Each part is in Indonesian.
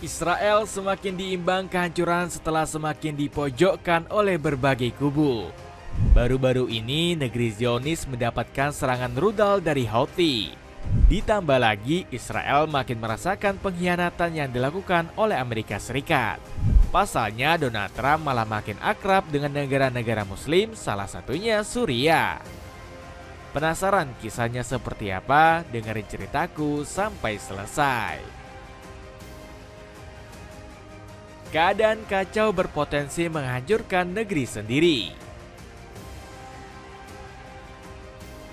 Israel semakin diimbang kehancuran setelah semakin dipojokkan oleh berbagai kubu. Baru-baru ini negeri Zionis mendapatkan serangan rudal dari Houthi. Ditambah lagi Israel makin merasakan pengkhianatan yang dilakukan oleh Amerika Serikat. Pasalnya Donald Trump malah makin akrab dengan negara-negara muslim, salah satunya Suriah. Penasaran kisahnya seperti apa? Dengerin ceritaku sampai selesai. Keadaan kacau berpotensi menghancurkan negeri sendiri.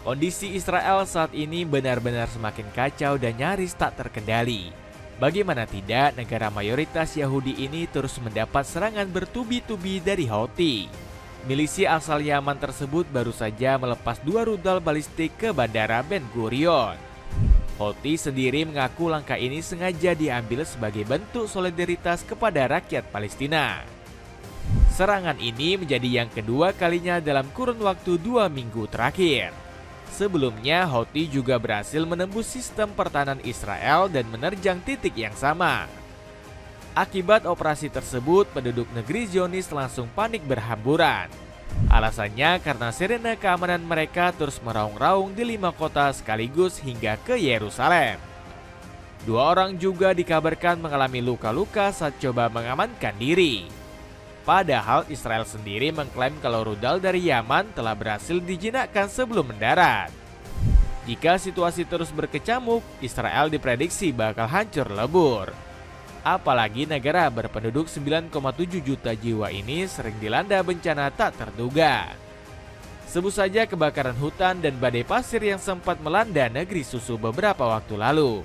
Kondisi Israel saat ini benar-benar semakin kacau dan nyaris tak terkendali. Bagaimana tidak, negara mayoritas Yahudi ini terus mendapat serangan bertubi-tubi dari Houthi. Milisi asal Yaman tersebut baru saja melepas 2 rudal balistik ke Bandara Ben Gurion. Houthi sendiri mengaku langkah ini sengaja diambil sebagai bentuk solidaritas kepada rakyat Palestina. Serangan ini menjadi yang kedua kalinya dalam kurun waktu 2 minggu terakhir. Sebelumnya, Houthi juga berhasil menembus sistem pertahanan Israel dan menerjang titik yang sama. Akibat operasi tersebut, penduduk negeri Zionis langsung panik berhamburan. Alasannya karena sirene keamanan mereka terus meraung-raung di 5 kota sekaligus hingga ke Yerusalem. 2 orang juga dikabarkan mengalami luka-luka saat coba mengamankan diri. Padahal Israel sendiri mengklaim kalau rudal dari Yaman telah berhasil dijinakkan sebelum mendarat. Jika situasi terus berkecamuk, Israel diprediksi bakal hancur lebur. Apalagi negara berpenduduk 9,7 juta jiwa ini sering dilanda bencana tak terduga. Sebut saja kebakaran hutan dan badai pasir yang sempat melanda negeri susu beberapa waktu lalu.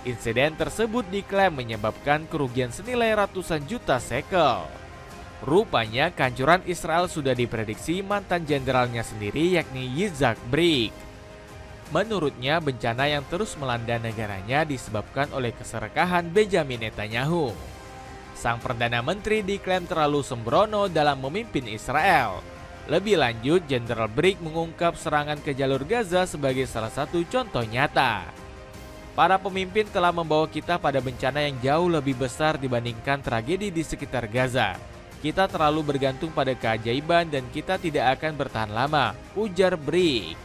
Insiden tersebut diklaim menyebabkan kerugian senilai ratusan juta shekel. Rupanya kehancuran Israel sudah diprediksi mantan jenderalnya sendiri yakni Yitzhak Brik. Menurutnya bencana yang terus melanda negaranya disebabkan oleh keserakahan Benjamin Netanyahu. Sang Perdana Menteri diklaim terlalu sembrono dalam memimpin Israel. Lebih lanjut, Jenderal Brik mengungkap serangan ke jalur Gaza sebagai salah satu contoh nyata. Para pemimpin telah membawa kita pada bencana yang jauh lebih besar dibandingkan tragedi di sekitar Gaza. Kita terlalu bergantung pada keajaiban dan kita tidak akan bertahan lama, ujar Brik.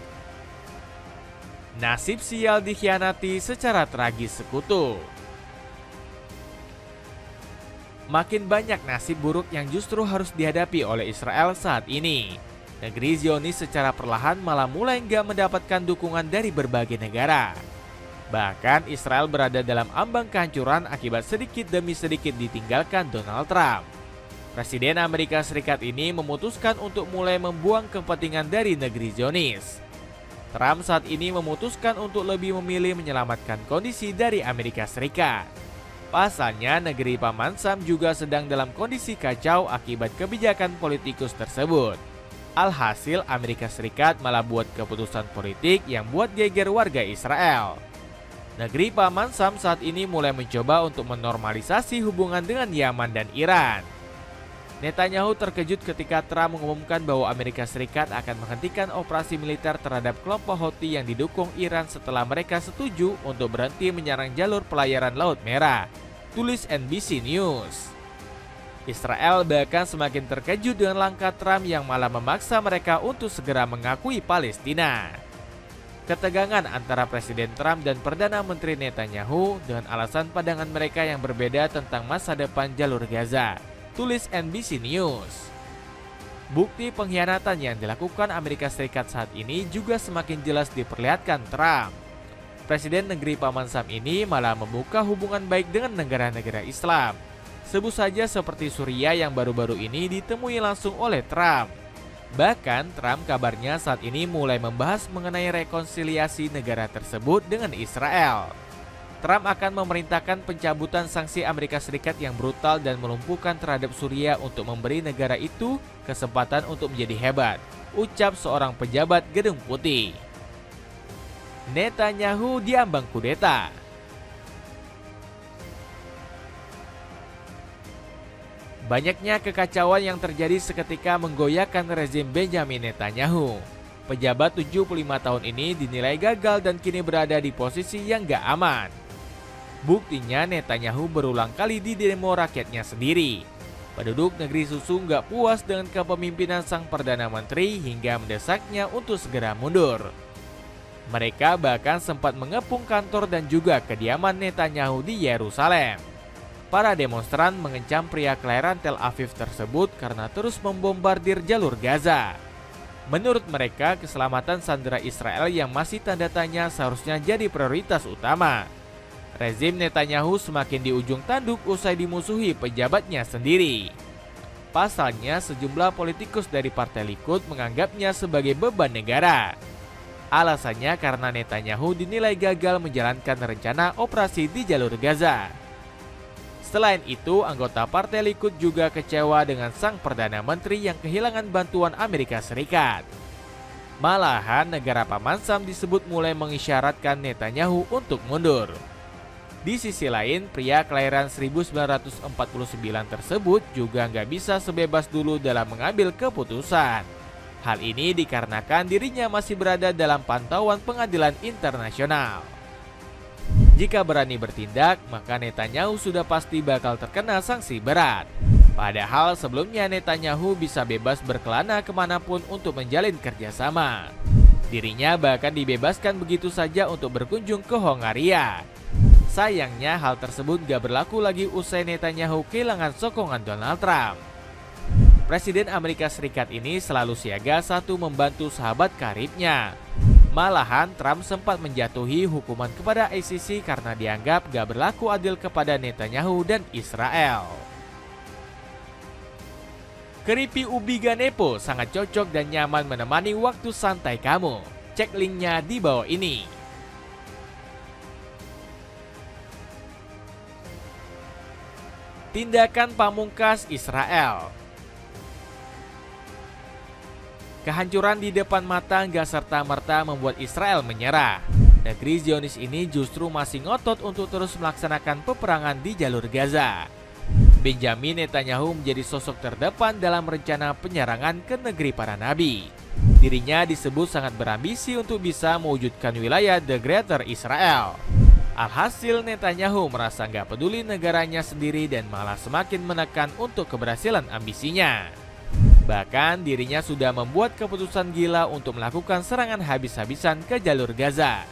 Nasib sial dikhianati secara tragis sekutu. Makin banyak nasib buruk yang justru harus dihadapi oleh Israel saat ini. Negeri Zionis secara perlahan malah mulai nggak mendapatkan dukungan dari berbagai negara. Bahkan Israel berada dalam ambang kehancuran akibat sedikit demi sedikit ditinggalkan Donald Trump. Presiden Amerika Serikat ini memutuskan untuk mulai membuang kepentingan dari negeri Zionis. Trump saat ini memutuskan untuk lebih memilih menyelamatkan kondisi dari Amerika Serikat. Pasalnya, negeri Paman Sam juga sedang dalam kondisi kacau akibat kebijakan politikus tersebut. Alhasil, Amerika Serikat malah buat keputusan politik yang buat geger warga Israel. Negeri Paman Sam saat ini mulai mencoba untuk menormalisasi hubungan dengan Yaman dan Iran. Netanyahu terkejut ketika Trump mengumumkan bahwa Amerika Serikat akan menghentikan operasi militer terhadap kelompok Houthi yang didukung Iran setelah mereka setuju untuk berhenti menyerang jalur pelayaran Laut Merah, tulis NBC News. Israel bahkan semakin terkejut dengan langkah Trump yang malah memaksa mereka untuk segera mengakui Palestina. Ketegangan antara Presiden Trump dan Perdana Menteri Netanyahu dengan alasan pandangan mereka yang berbeda tentang masa depan jalur Gaza, tulis NBC News. Bukti pengkhianatan yang dilakukan Amerika Serikat saat ini juga semakin jelas diperlihatkan Trump. Presiden negeri Paman Sam ini malah membuka hubungan baik dengan negara-negara Islam. Sebut saja seperti Suriah yang baru-baru ini ditemui langsung oleh Trump. Bahkan Trump kabarnya saat ini mulai membahas mengenai rekonsiliasi negara tersebut dengan Israel. Trump akan memerintahkan pencabutan sanksi Amerika Serikat yang brutal dan melumpuhkan terhadap Suriah untuk memberi negara itu kesempatan untuk menjadi hebat, ucap seorang pejabat Gedung Putih. Netanyahu diambang kudeta. Banyaknya kekacauan yang terjadi seketika menggoyahkan rezim Benjamin Netanyahu. Pejabat 75 tahun ini dinilai gagal dan kini berada di posisi yang gak aman. Buktinya Netanyahu berulang kali di demo rakyatnya sendiri. Penduduk negeri susu nggak puas dengan kepemimpinan sang Perdana Menteri hingga mendesaknya untuk segera mundur. Mereka bahkan sempat mengepung kantor dan juga kediaman Netanyahu di Yerusalem. Para demonstran mengecam pria kelahiran Tel Aviv tersebut karena terus membombardir jalur Gaza. Menurut mereka, keselamatan sandera Israel yang masih tanda tanya seharusnya jadi prioritas utama. Rezim Netanyahu semakin di ujung tanduk usai dimusuhi pejabatnya sendiri. Pasalnya, sejumlah politikus dari Partai Likud menganggapnya sebagai beban negara. Alasannya karena Netanyahu dinilai gagal menjalankan rencana operasi di jalur Gaza. Selain itu, anggota Partai Likud juga kecewa dengan sang Perdana Menteri yang kehilangan bantuan Amerika Serikat. Malahan, negara Paman Sam disebut mulai mengisyaratkan Netanyahu untuk mundur. Di sisi lain, pria kelahiran 1949 tersebut juga nggak bisa sebebas dulu dalam mengambil keputusan. Hal ini dikarenakan dirinya masih berada dalam pantauan pengadilan internasional. Jika berani bertindak, maka Netanyahu sudah pasti bakal terkena sanksi berat. Padahal sebelumnya Netanyahu bisa bebas berkelana kemanapun untuk menjalin kerjasama. Dirinya bahkan dibebaskan begitu saja untuk berkunjung ke Hongaria. Sayangnya hal tersebut gak berlaku lagi usai Netanyahu kehilangan sokongan Donald Trump. Presiden Amerika Serikat ini selalu siaga satu membantu sahabat karibnya. Malahan Trump sempat menjatuhi hukuman kepada ICC karena dianggap gak berlaku adil kepada Netanyahu dan Israel. Keripik ubi ganepo sangat cocok dan nyaman menemani waktu santai kamu. Cek linknya di bawah ini. Tindakan pamungkas Israel. Kehancuran di depan mata nggak serta-merta membuat Israel menyerah. Negeri Zionis ini justru masih ngotot untuk terus melaksanakan peperangan di jalur Gaza. Benjamin Netanyahu menjadi sosok terdepan dalam rencana penyerangan ke negeri para nabi. Dirinya disebut sangat berambisi untuk bisa mewujudkan wilayah The Greater Israel. Alhasil Netanyahu merasa nggak peduli negaranya sendiri dan malah semakin menekan untuk keberhasilan ambisinya. Bahkan dirinya sudah membuat keputusan gila untuk melakukan serangan habis-habisan ke jalur Gaza.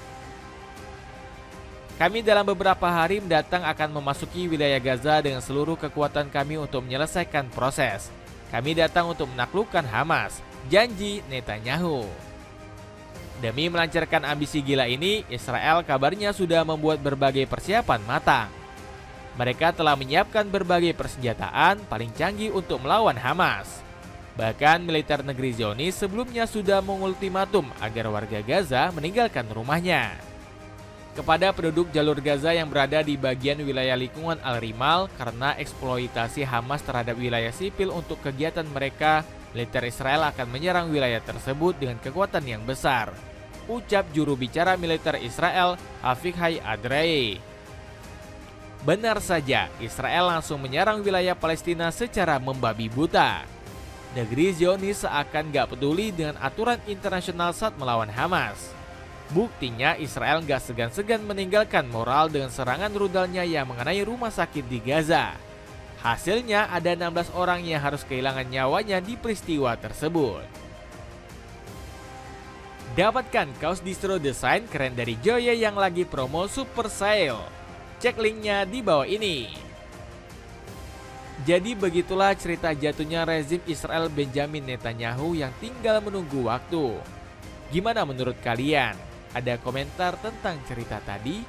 Kami dalam beberapa hari mendatang akan memasuki wilayah Gaza dengan seluruh kekuatan kami untuk menyelesaikan proses. Kami datang untuk menaklukkan Hamas, janji Netanyahu. Demi melancarkan ambisi gila ini, Israel kabarnya sudah membuat berbagai persiapan matang. Mereka telah menyiapkan berbagai persenjataan paling canggih untuk melawan Hamas. Bahkan militer negeri Zionis sebelumnya sudah mengultimatum agar warga Gaza meninggalkan rumahnya. Kepada penduduk jalur Gaza yang berada di bagian wilayah lingkungan Al-Rimal karena eksploitasi Hamas terhadap wilayah sipil untuk kegiatan mereka, militer Israel akan menyerang wilayah tersebut dengan kekuatan yang besar, ucap juru bicara militer Israel, Avichai Adrei. Benar saja, Israel langsung menyerang wilayah Palestina secara membabi buta. Negeri Zionis seakan gak peduli dengan aturan internasional saat melawan Hamas. Buktinya Israel gak segan-segan meninggalkan moral dengan serangan rudalnya yang mengenai rumah sakit di Gaza. Hasilnya ada 16 orang yang harus kehilangan nyawanya di peristiwa tersebut. Dapatkan kaos distro desain keren dari Joya yang lagi promo super sale. Cek linknya di bawah ini. Jadi begitulah cerita jatuhnya rezim Israel Benjamin Netanyahu yang tinggal menunggu waktu. Gimana menurut kalian? Ada komentar tentang cerita tadi?